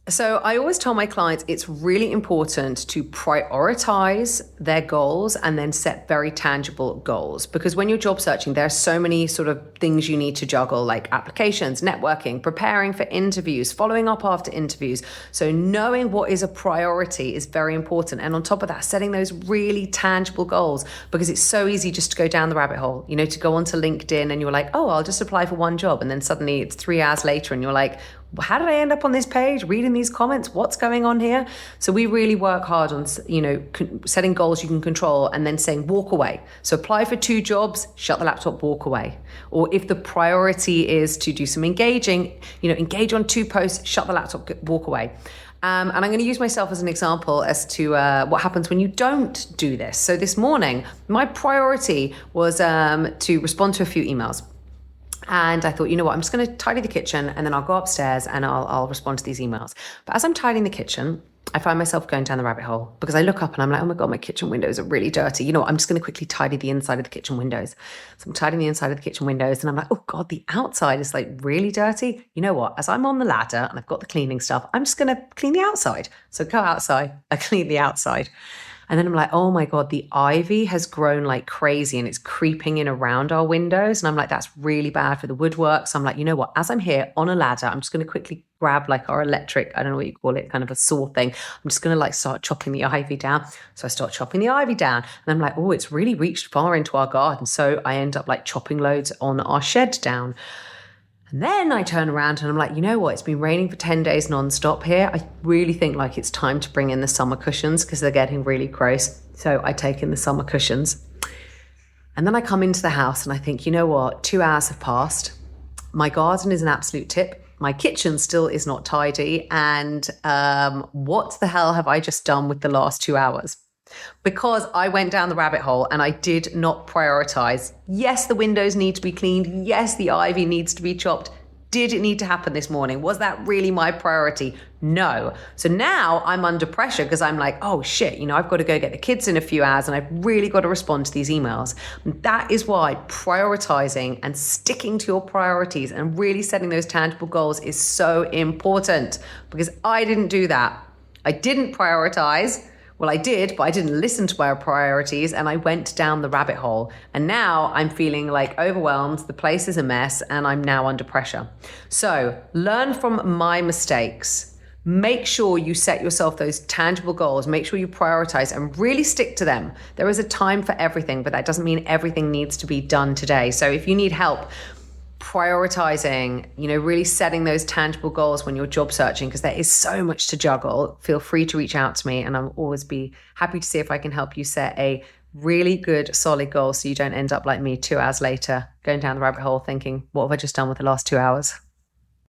So I always tell my clients it's really important to prioritize their goals and then set very tangible goals. Because when you're job searching, there are so many sort of things you need to juggle, like applications, networking, preparing for interviews, following up after interviews. So knowing what is a priority is very important. And on top of that, setting those really tangible goals, because it's so easy just to go down the rabbit hole, to go onto LinkedIn and you're like, oh, I'll just apply for one job. And then suddenly it's 3 hours later and you're like, how did I end up on this page reading these comments? What's going on here? So we really work hard on, setting goals you can control and then saying walk away. So apply for 2 jobs, shut the laptop, walk away. Or if the priority is to do some engaging, engage on 2 posts, shut the laptop, walk away. And I'm going to use myself as an example as to what happens when you don't do this. So this morning, my priority was to respond to a few emails. And I thought, I'm just going to tidy the kitchen and then I'll go upstairs and I'll respond to these emails. But as I'm tidying the kitchen, I find myself going down the rabbit hole because I look up and I'm like, oh my God, my kitchen windows are really dirty. I'm just going to quickly tidy the inside of the kitchen windows. So I'm tidying the inside of the kitchen windows and I'm like, oh God, the outside is like really dirty. You know what? As I'm on the ladder and I've got the cleaning stuff, I'm just going to clean the outside. So go outside, I clean the outside. And then I'm like, oh my God, the ivy has grown like crazy and it's creeping in around our windows. And I'm like, that's really bad for the woodwork. So I'm like, you know what? As I'm here on a ladder, I'm just going to quickly grab like our electric, I don't know what you call it, kind of a saw thing. I'm just going to like start chopping the ivy down. So I start chopping the ivy down and I'm like, oh, it's really reached far into our garden. So I end up like chopping loads on our shed down. And then I turn around and I'm like, you know what? It's been raining for 10 days nonstop here. I really think like it's time to bring in the summer cushions because they're getting really gross. So I take in the summer cushions. And then I come into the house and I think, you know what? 2 hours have passed. My garden is an absolute tip. My kitchen still is not tidy. And what the hell have I just done with the last 2 hours? Because I went down the rabbit hole and I did not prioritize. Yes, the windows need to be cleaned. Yes, the ivy needs to be chopped. Did it need to happen this morning? Was that really my priority? No. So now I'm under pressure because I'm like, oh shit, I've got to go get the kids in a few hours and I've really got to respond to these emails. And that is why prioritizing and sticking to your priorities and really setting those tangible goals is so important, because I didn't do that. I didn't prioritize. Well, I did, but I didn't listen to my priorities and I went down the rabbit hole. And now I'm feeling like overwhelmed, the place is a mess, and I'm now under pressure. So learn from my mistakes. Make sure you set yourself those tangible goals. Make sure you prioritize and really stick to them. There is a time for everything, but that doesn't mean everything needs to be done today. So if you need help prioritizing, really setting those tangible goals when you're job searching, because there is so much to juggle, feel free to reach out to me and I'll always be happy to see if I can help you set a really good, solid goal so you don't end up like me 2 hours later going down the rabbit hole thinking, what have I just done with the last 2 hours?